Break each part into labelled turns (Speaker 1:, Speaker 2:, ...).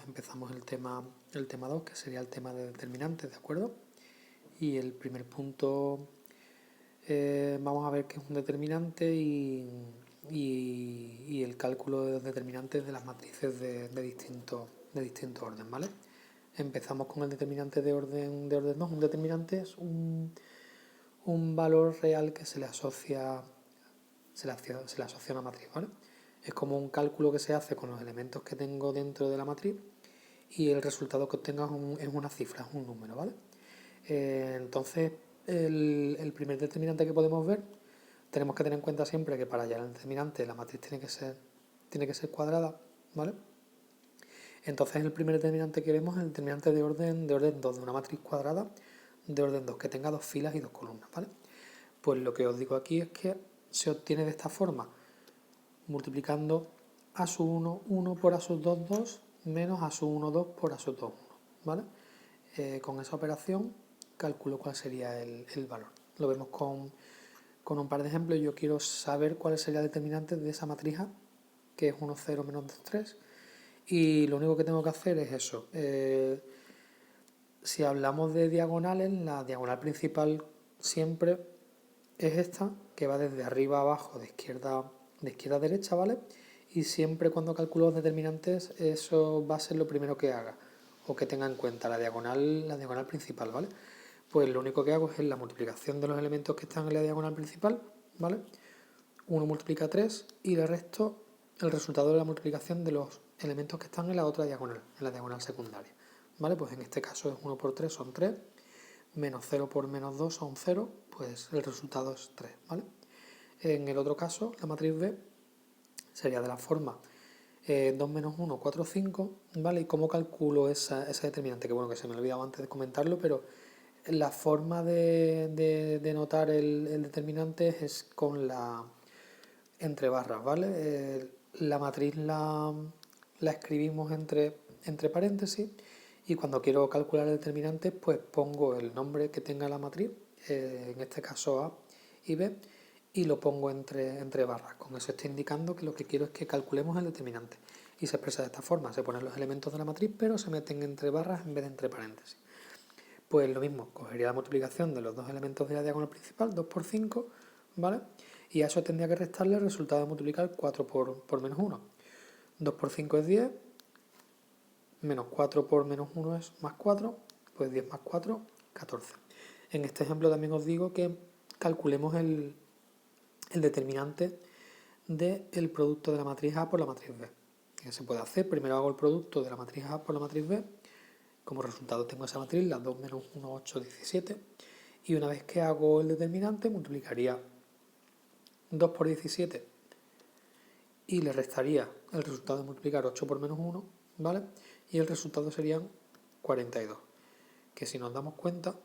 Speaker 1: empezamos el tema 2, que sería el tema de determinantes, ¿de acuerdo? Y el primer punto, vamos a ver qué es un determinante y el cálculo de los determinantes de las matrices de distinto orden, ¿vale? Empezamos con el determinante de orden 2. Un determinante es un valor real que se le asocia a una matriz, ¿vale? Es como un cálculo que se hace con los elementos que tengo dentro de la matriz y el resultado que obtenga es una cifra, es un número, ¿vale? Entonces, el primer determinante que podemos ver, tenemos que tener en cuenta siempre que para hallar el determinante la matriz tiene que ser cuadrada, ¿vale? Entonces el primer determinante que vemos es el determinante de orden 2, de una matriz cuadrada de orden 2, que tenga 2 filas y 2 columnas, ¿vale? Pues lo que os digo aquí es que se obtiene de esta forma, multiplicando a sub 1, 1 por a sub 2, 2, menos a sub 1, 2 por a sub 2, 1, ¿vale? Con esa operación calculo cuál sería el valor. Lo vemos con un par de ejemplos. Yo quiero saber cuál sería el determinante de esa matriz A, que es 1, 0, menos 2, 3, y lo único que tengo que hacer es eso. Si hablamos de diagonales, la diagonal principal siempre es esta, que va desde arriba a abajo, de izquierda a derecha, ¿vale? Y siempre cuando calculo los determinantes, eso va a ser lo primero que haga, o que tenga en cuenta la diagonal principal, ¿vale? Pues lo único que hago es la multiplicación de los elementos que están en la diagonal principal, ¿vale? 1 multiplica 3 y le resto el resultado de la multiplicación de los elementos que están en la otra diagonal, en la diagonal secundaria, ¿vale? Pues en este caso es 1 por 3 son 3, menos 0 por menos 2 son 0, pues el resultado es 3, ¿vale? En el otro caso, la matriz B sería de la forma 2 menos 1, 4, 5, ¿vale? ¿Y cómo calculo esa determinante? Que bueno, que se me ha olvidado antes de comentarlo, pero la forma de notar el determinante es con entre barras, ¿vale? La matriz la escribimos entre paréntesis y cuando quiero calcular el determinante, pues pongo el nombre que tenga la matriz, en este caso A y B, y lo pongo entre barras. Con eso estoy indicando que lo que quiero es que calculemos el determinante. Y se expresa de esta forma, se ponen los elementos de la matriz, pero se meten entre barras en vez de entre paréntesis. Pues lo mismo, cogería la multiplicación de los dos elementos de la diagonal principal, 2 por 5, ¿vale? Y a eso tendría que restarle el resultado de multiplicar 4 por menos 1. 2 por 5 es 10, menos 4 por menos 1 es más 4, pues 10 más 4, 14. En este ejemplo también os digo que calculemos el determinante del producto de la matriz A por la matriz B. ¿Qué se puede hacer? Primero hago el producto de la matriz A por la matriz B. Como resultado tengo esa matriz, la 2 menos 1, 8, 17. Y una vez que hago el determinante, multiplicaría 2 por 17 y le restaría el resultado de multiplicar 8 por menos 1, ¿vale? Y el resultado serían 42. Que si nos damos cuenta,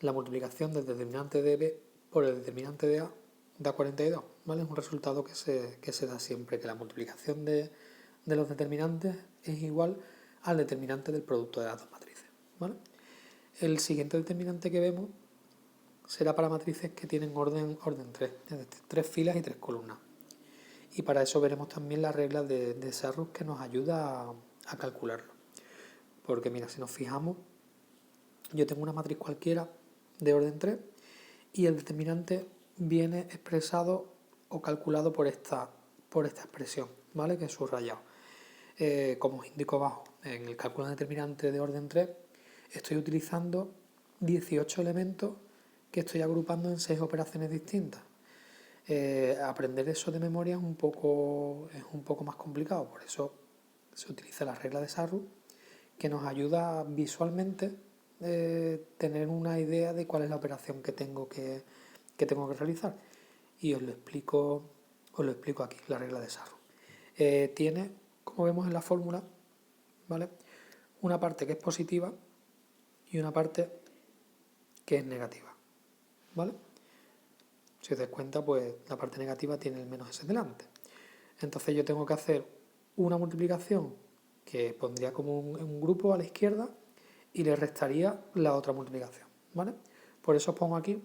Speaker 1: la multiplicación del determinante de B por el determinante de A da 42, ¿vale? Es un resultado que se da siempre, que la multiplicación de los determinantes es igual al determinante del producto de las dos matrices, ¿vale? El siguiente determinante que vemos será para matrices que tienen orden 3, es decir, 3 filas y 3 columnas. Y para eso veremos también la regla de Sarrus que nos ayuda a calcularlo. Porque mira, si nos fijamos, yo tengo una matriz cualquiera de orden 3 y el determinante viene expresado o calculado por esta expresión, ¿vale? Que es subrayado. Como os indico abajo, en el cálculo de determinante de orden 3 estoy utilizando 18 elementos que estoy agrupando en 6 operaciones distintas. Aprender eso de memoria es un poco más complicado, por eso se utiliza la regla de Sarrus, que nos ayuda visualmente tener una idea de cuál es la operación que tengo que realizar. Y os lo explico aquí, la regla de Sarrus. Tiene, como vemos en la fórmula, ¿vale?, una parte que es positiva y una parte que es negativa, ¿vale? Si os dais cuenta, pues la parte negativa tiene el menos ese delante. Entonces yo tengo que hacer una multiplicación que pondría como un grupo a la izquierda y le restaría la otra multiplicación, ¿vale? Por eso os pongo aquí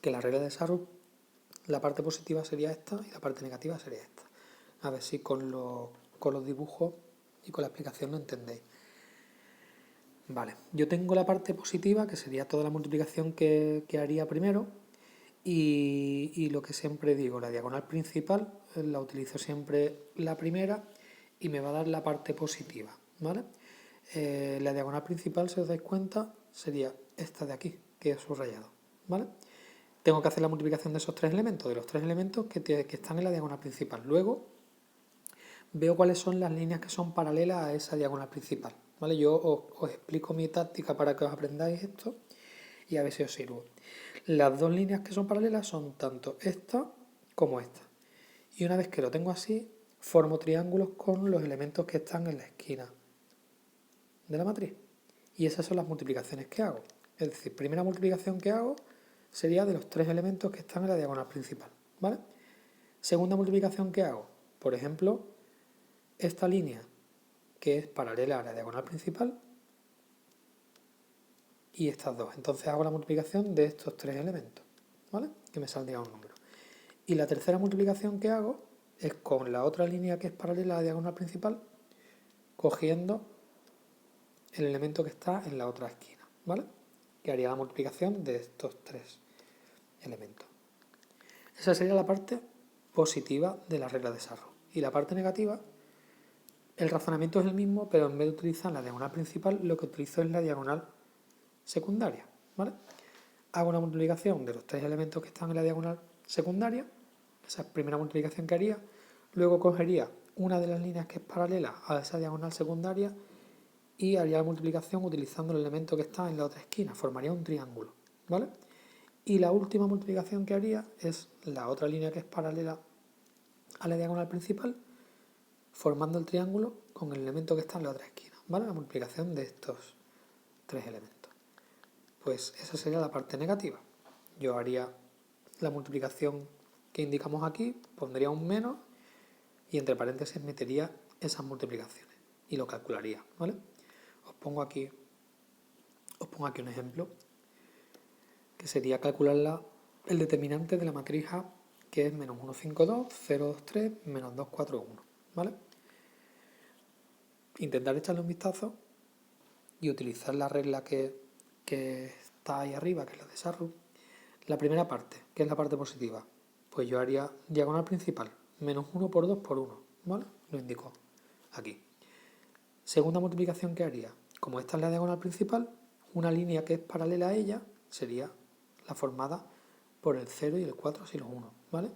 Speaker 1: que la regla de Sarrus, la parte positiva sería esta y la parte negativa sería esta. A ver si con los con los dibujos y con la explicación lo entendéis. Vale, yo tengo la parte positiva, que sería toda la multiplicación que haría primero, y lo que siempre digo, la diagonal principal la utilizo siempre la primera y me va a dar la parte positiva, ¿vale? La diagonal principal, si os dais cuenta, sería esta de aquí, que es subrayado, ¿vale? Tengo que hacer la multiplicación de esos tres elementos, de los tres elementos que están en la diagonal principal. Luego veo cuáles son las líneas que son paralelas a esa diagonal principal, ¿vale? Yo os explico mi táctica para que os aprendáis esto y a ver si os sirve. Las dos líneas que son paralelas son tanto esta como esta. Y una vez que lo tengo así, formo triángulos con los elementos que están en la esquina de la matriz. Y esas son las multiplicaciones que hago. Es decir, primera multiplicación que hago sería de los tres elementos que están en la diagonal principal, ¿vale? Segunda multiplicación que hago, por ejemplo, esta línea que es paralela a la diagonal principal y estas dos. Entonces hago la multiplicación de estos tres elementos, ¿vale? Que me saldría un número. Y la tercera multiplicación que hago es con la otra línea que es paralela a la diagonal principal, cogiendo el elemento que está en la otra esquina, ¿vale? Que haría la multiplicación de estos tres elementos. Esa sería la parte positiva de la regla de Sarro. Y la parte negativa, el razonamiento es el mismo, pero en vez de utilizar la diagonal principal, lo que utilizo es la diagonal secundaria, ¿vale? Hago una multiplicación de los tres elementos que están en la diagonal secundaria, esa es la primera multiplicación que haría, luego cogería una de las líneas que es paralela a esa diagonal secundaria y haría la multiplicación utilizando el elemento que está en la otra esquina, formaría un triángulo, ¿vale? Y la última multiplicación que haría es la otra línea que es paralela a la diagonal principal, formando el triángulo con el elemento que está en la otra esquina, ¿vale? La multiplicación de estos tres elementos. Pues esa sería la parte negativa. Yo haría la multiplicación que indicamos aquí, pondría un menos y entre paréntesis metería esas multiplicaciones y lo calcularía, ¿vale? Os pongo aquí un ejemplo que sería calcular el determinante de la matriz A, que es menos 1, 5, 2, 0, 2, 3, menos 2, 4, 1, ¿vale? Intentar echarle un vistazo y utilizar la regla que está ahí arriba, que es la de Sarru. La primera parte, que es la parte positiva, pues yo haría diagonal principal, menos 1 por 2 por 1, ¿vale? Lo indico aquí. Segunda multiplicación que haría, como esta es la diagonal principal, una línea que es paralela a ella sería la formada por el 0 y el 4 si los 1, ¿vale?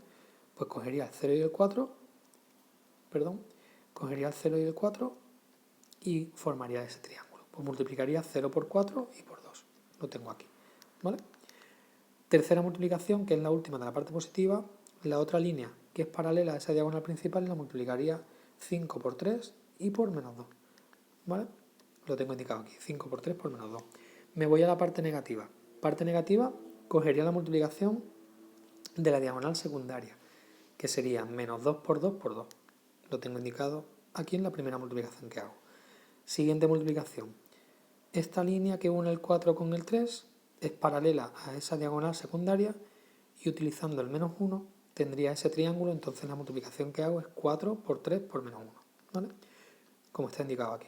Speaker 1: Pues cogería el 0 y el 4, cogería el 0 y el 4 y formaría ese triángulo. Pues multiplicaría 0 por 4 y por 2. Lo tengo aquí, ¿vale? Tercera multiplicación, que es la última de la parte positiva, la otra línea que es paralela a esa diagonal principal la multiplicaría 5 por 3 y por menos 2, ¿vale? Lo tengo indicado aquí, 5 por 3 por menos 2. Me voy a la parte negativa. Parte negativa, cogería la multiplicación de la diagonal secundaria, que sería menos 2 por 2 por 2. Lo tengo indicado aquí en la primera multiplicación que hago. Siguiente multiplicación. Esta línea que une el 4 con el 3 es paralela a esa diagonal secundaria y utilizando el menos 1 tendría ese triángulo, entonces la multiplicación que hago es 4 por 3 por menos 1, ¿vale? Como está indicado aquí.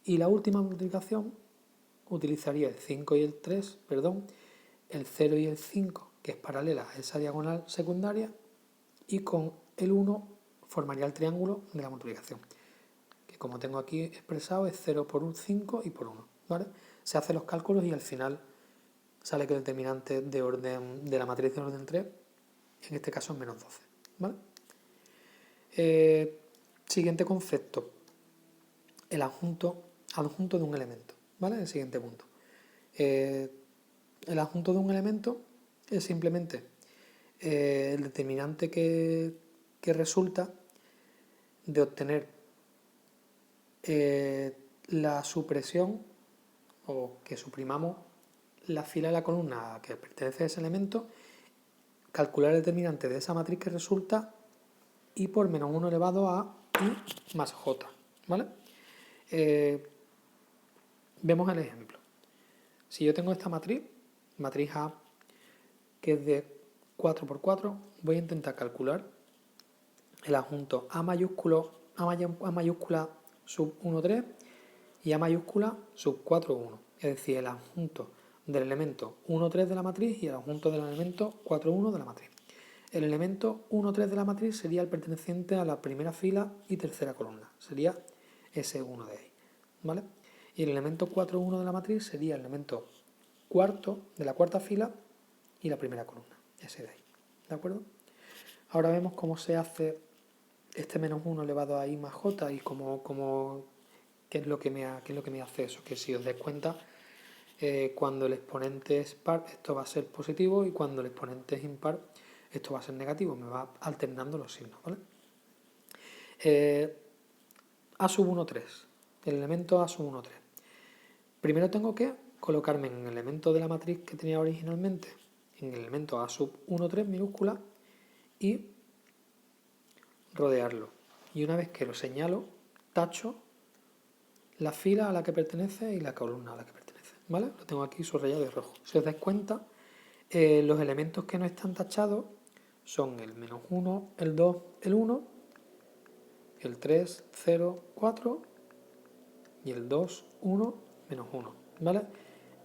Speaker 1: Y la última multiplicación utilizaría el 5 y el 3, el 0 y el 5, que es paralela a esa diagonal secundaria, y con el 1 formaría el triángulo de la multiplicación, que como tengo aquí expresado es 0 por 1, 5 y por 1, ¿vale? Se hacen los cálculos y al final sale que el determinante de la matriz de orden 3, en este caso es menos 12, ¿vale? Siguiente concepto, el adjunto de un elemento, ¿vale? El siguiente punto. El adjunto de un elemento es simplemente el determinante que resulta de obtener la supresión o que suprimamos la fila de la columna que pertenece a ese elemento, calcular el determinante de esa matriz que resulta y por menos 1 elevado a i más j, ¿vale? Vemos el ejemplo. Si yo tengo esta matriz A, que es de 4 por 4, voy a intentar calcular el adjunto A mayúsculo A mayúscula sub 1, 3 y A mayúscula sub 4, 1. Es decir, el adjunto del elemento 1, 3 de la matriz y el adjunto del elemento 4, 1 de la matriz. El elemento 1, 3 de la matriz sería el perteneciente a la primera fila y tercera columna. Sería ese 1 de ahí, ¿vale? Y el elemento 4, 1 de la matriz sería el elemento cuarto de la cuarta fila y la primera columna, ese de ahí, ¿de acuerdo? Ahora vemos cómo se hace este menos 1 elevado a i más j y qué es lo que me hace eso, que si os dais cuenta, cuando el exponente es par, esto va a ser positivo y cuando el exponente es impar, esto va a ser negativo, me va alternando los signos, ¿vale? A sub 1, 3, el elemento A sub 1, 3. Primero tengo que colocarme en el elemento de la matriz que tenía originalmente, en el elemento A sub 1, 3 minúscula y rodearlo. Y una vez que lo señalo, tacho la fila a la que pertenece y la columna a la que pertenece, ¿vale? Lo tengo aquí subrayado de rojo. Si os dais cuenta, los elementos que no están tachados son el menos 1, el 2, el 1, el 3, 0, 4 y el 2, 1, menos 1, ¿vale?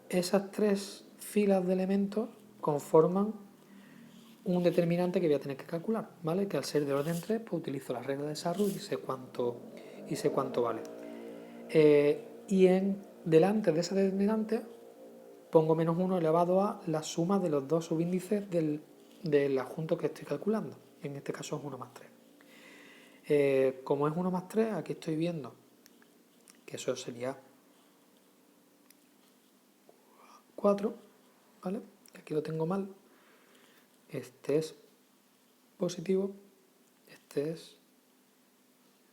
Speaker 1: Esas tres filas de elementos conforman un determinante que voy a tener que calcular, ¿vale? Que al ser de orden 3, pues utilizo la regla de Sarrus y sé cuánto vale. Y delante de ese determinante pongo menos 1 elevado a la suma de los dos subíndices del adjunto que estoy calculando. En este caso es 1 más 3. Como es 1 más 3, aquí estoy viendo que eso sería 4, ¿vale? Aquí lo tengo mal. Este es positivo, este es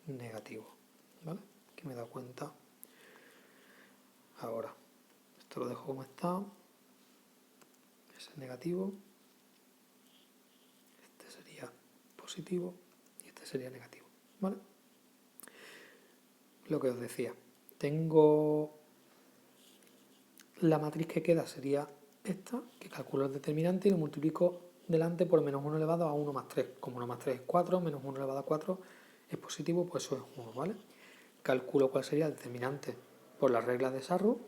Speaker 1: negativo, ¿vale? Que me he dado cuenta ahora. Esto lo dejo como está. Ese es negativo. Este sería positivo y este sería negativo, ¿vale? Lo que os decía. Tengo la matriz que queda sería esta, que calculo el determinante y lo multiplico delante por menos 1 elevado a 1 más 3. Como 1 más 3 es 4, menos 1 elevado a 4 es positivo, pues eso es 1, ¿vale? Calculo cuál sería el determinante por las reglas de Sarrus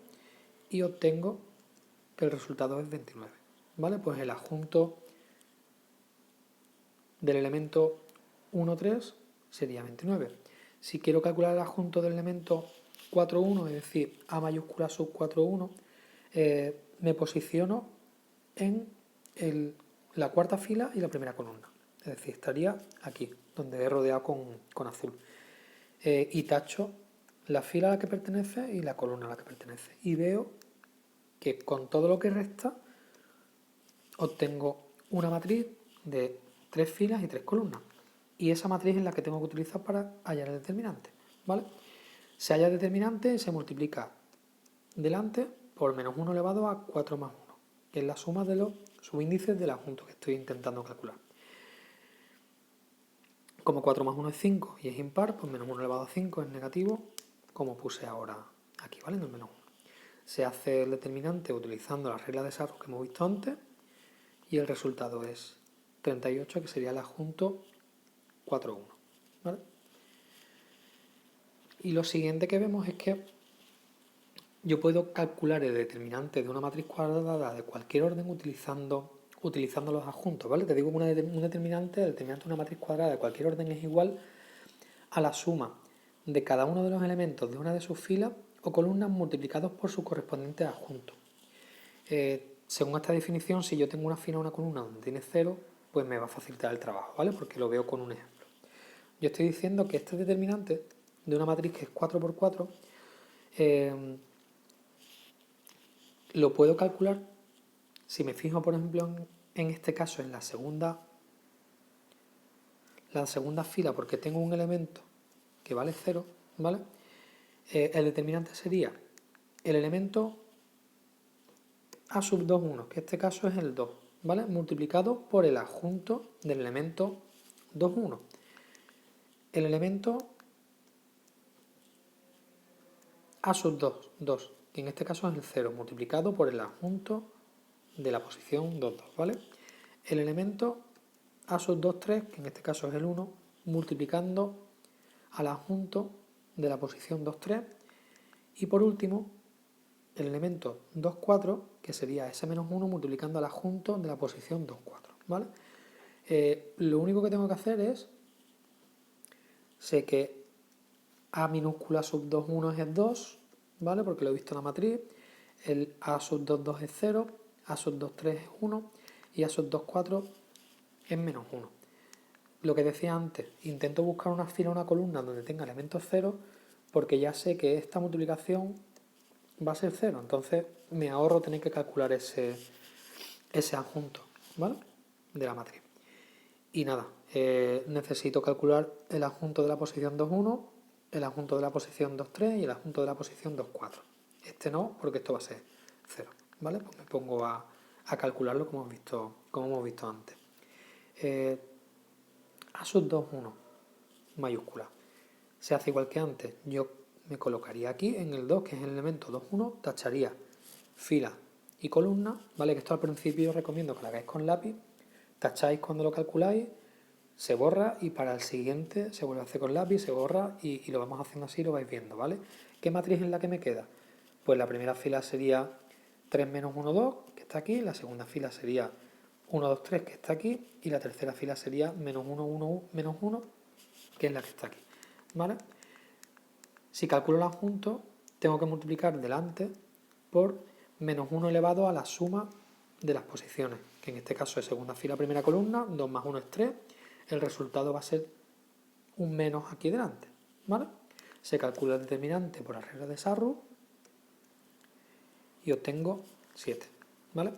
Speaker 1: y obtengo que el resultado es 29, ¿vale? Pues el adjunto del elemento 1, 3 sería 29. Si quiero calcular el adjunto del elemento 4, 1, es decir, A mayúscula sub 4, 1, me posiciono en la cuarta fila y la primera columna. Es decir, estaría aquí, donde he rodeado con azul. Y tacho la fila a la que pertenece y la columna a la que pertenece. Y veo que con todo lo que resta obtengo una matriz de 3 filas y 3 columnas. Y esa matriz es la que tengo que utilizar para hallar el determinante, ¿vale? Se halla el determinante y se multiplica delante por menos 1 elevado a 4 más 1, que es la suma de los subíndices del adjunto que estoy intentando calcular. Como 4 más 1 es 5 y es impar, pues menos 1 elevado a 5 es negativo, como puse ahora aquí, ¿vale? En el menos 1. Se hace el determinante utilizando la regla de Sarrus que hemos visto antes y el resultado es 38, que sería el adjunto 4, 1, ¿vale? Y lo siguiente que vemos es que yo puedo calcular el determinante de una matriz cuadrada de cualquier orden utilizando los adjuntos, ¿vale? Te digo que el determinante de una matriz cuadrada de cualquier orden es igual a la suma de cada uno de los elementos de una de sus filas o columnas multiplicados por su correspondiente adjunto. Según esta definición, si yo tengo una fila o una columna donde tiene 0, pues me va a facilitar el trabajo, ¿vale? Porque lo veo con un ejemplo. Yo estoy diciendo que este determinante de una matriz que es 4 por 4 lo puedo calcular si me fijo, por ejemplo, en este caso en la segunda fila, porque tengo un elemento que vale 0, ¿vale? El determinante sería el elemento A sub 2, 1, que en este caso es el 2, ¿vale? Multiplicado por el adjunto del elemento 2, 1. El elemento A sub 2, 2, que en este caso es el 0, multiplicado por el adjunto de la posición 2, 2, ¿vale? El elemento A sub 2, 3, que en este caso es el 1, multiplicando al adjunto de la posición 2, 3 y por último el elemento 2, 4 que sería ese menos 1 multiplicando al adjunto de la posición 2, 4, ¿vale? Lo único que tengo que hacer es, sé que A minúscula sub 2, 1 es 2, ¿vale? Porque lo he visto en la matriz, el A sub 2, 2 es 0, A sub 2, 3 es 1 y A sub 2, 4 es menos 1. Lo que decía antes, intento buscar una fila o una columna donde tenga elementos 0 porque ya sé que esta multiplicación va a ser 0, entonces me ahorro tener que calcular ese adjunto, ¿vale? De la matriz. Y nada, necesito calcular el adjunto de la posición 2, 1, el adjunto de la posición 2, 3 y el adjunto de la posición 2, 4. Este no, porque esto va a ser 0, ¿vale? Pues me pongo a calcularlo como hemos visto antes. A sub 2, 1, mayúscula. Se hace igual que antes. Yo me colocaría aquí en el 2, que es el elemento 2, 1, tacharía fila y columna, ¿vale? Que esto al principio os recomiendo que lo hagáis con lápiz. Tacháis cuando lo calculáis, se borra y para el siguiente se vuelve a hacer con lápiz, se borra y lo vamos haciendo así y lo vais viendo, ¿vale? ¿Qué matriz es la que me queda? Pues la primera fila sería 3 menos 1, 2, que está aquí, la segunda fila sería 1, 2, 3, que está aquí, y la tercera fila sería menos 1, 1, menos 1, que es la que está aquí, ¿vale? Si calculo el adjunto, tengo que multiplicar delante por menos 1 elevado a la suma de las posiciones, que en este caso es segunda fila, primera columna, 2 más 1 es 3, el resultado va a ser un menos aquí delante, ¿vale? Se calcula el determinante por la regla de Sarrus y obtengo 7, ¿vale?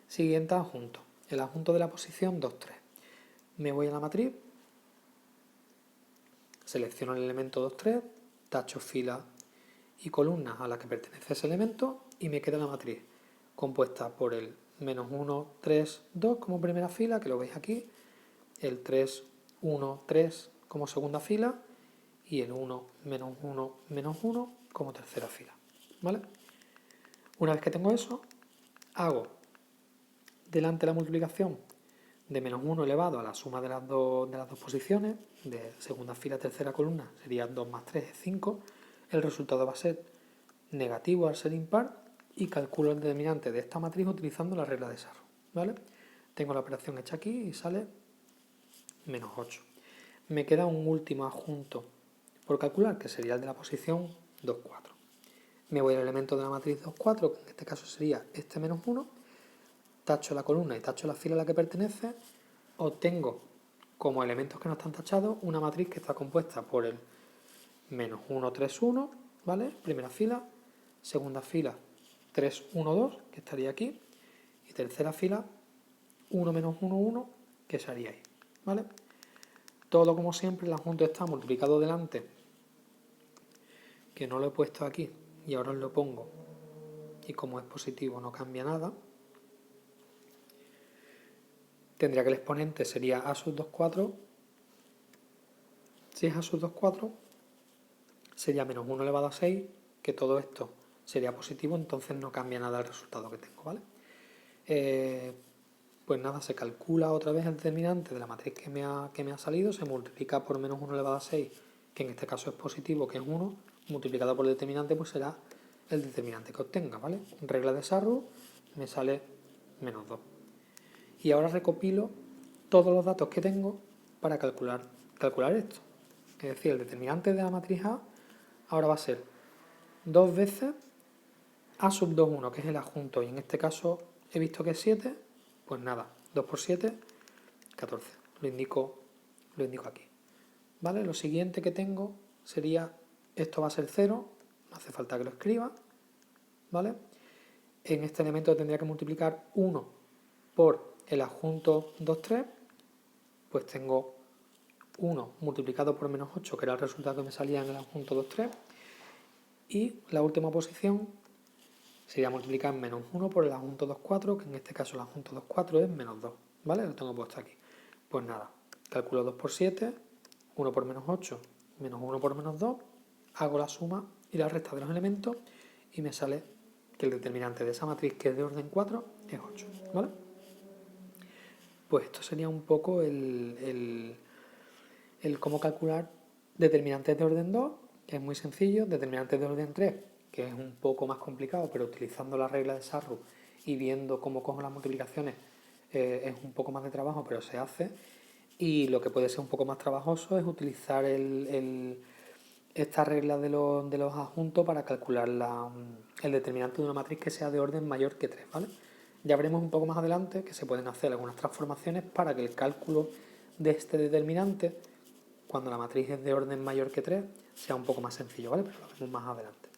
Speaker 1: Siguiente adjunto, el adjunto de la posición 2, 3. Me voy a la matriz, selecciono el elemento 2, 3, tacho fila y columna a la que pertenece ese elemento y me queda la matriz compuesta por el menos 1, 3, 2 como primera fila, que lo veis aquí, el 3, 1, 3 como segunda fila y el 1, menos 1, menos 1 como tercera fila, ¿vale? Una vez que tengo eso, hago delante la multiplicación de menos 1 elevado a la suma de las dos posiciones, de segunda fila, tercera columna, sería 2 más 3 es 5, el resultado va a ser negativo al ser impar y calculo el determinante de esta matriz utilizando la regla de Sarrus, ¿vale? Tengo la operación hecha aquí y sale menos 8. Me queda un último adjunto por calcular, que sería el de la posición 2, 4. Me voy al elemento de la matriz 2, 4, que en este caso sería este menos 1, tacho la columna y tacho la fila a la que pertenece, obtengo como elementos que no están tachados una matriz que está compuesta por el menos 1, 3, 1, ¿vale? Primera fila, segunda fila 3, 1, 2, que estaría aquí, y tercera fila 1, menos 1, 1, que sería ahí, ¿vale? Todo como siempre, el adjunto está multiplicado delante, que no lo he puesto aquí, y ahora os lo pongo, y como es positivo no cambia nada. Tendría que el exponente sería a sub 2, 4, si es a sub 2, 4, sería menos 1 elevado a 6, que todo esto sería positivo, entonces no cambia nada el resultado que tengo, ¿vale? Pues nada, se calcula otra vez el determinante de la matriz que me ha salido, se multiplica por menos 1 elevado a 6, que en este caso es positivo, que es 1, multiplicado por el determinante, pues será el determinante que obtenga, ¿vale? Regla de Sarrus, me sale menos 2. Y ahora recopilo todos los datos que tengo para calcular esto. Es decir, el determinante de la matriz A ahora va a ser 2 veces A sub 2, 1, que es el adjunto, y en este caso he visto que es 7, pues nada, 2 por 7, 14. Lo indico aquí. ¿Vale? Lo siguiente que tengo sería, esto va a ser 0, no hace falta que lo escriba, ¿vale? En este elemento tendría que multiplicar 1 por el adjunto 2, 3, pues tengo 1 multiplicado por menos 8, que era el resultado que me salía en el adjunto 2, 3, y la última posición sería multiplicar menos 1 por el adjunto 2, 4, que en este caso el adjunto 2, 4 es menos 2, ¿vale? Lo tengo puesto aquí. Pues nada, calculo 2 por 7, 1 por menos 8, menos 1 por menos 2, hago la suma y la resta de los elementos y me sale que el determinante de esa matriz, que es de orden 4, es 8, ¿vale? Pues esto sería un poco el cómo calcular Determinantes de orden 2, que es muy sencillo. Determinantes de orden 3, que es un poco más complicado, pero utilizando la regla de Sarrus y viendo cómo cojo las multiplicaciones es un poco más de trabajo, pero se hace. Y lo que puede ser un poco más trabajoso es utilizar esta regla de los adjuntos para calcular el determinante de una matriz que sea de orden mayor que 3, ¿vale? Ya veremos un poco más adelante que se pueden hacer algunas transformaciones para que el cálculo de este determinante, cuando la matriz es de orden mayor que 3, sea un poco más sencillo, ¿vale? Pero lo vemos más adelante.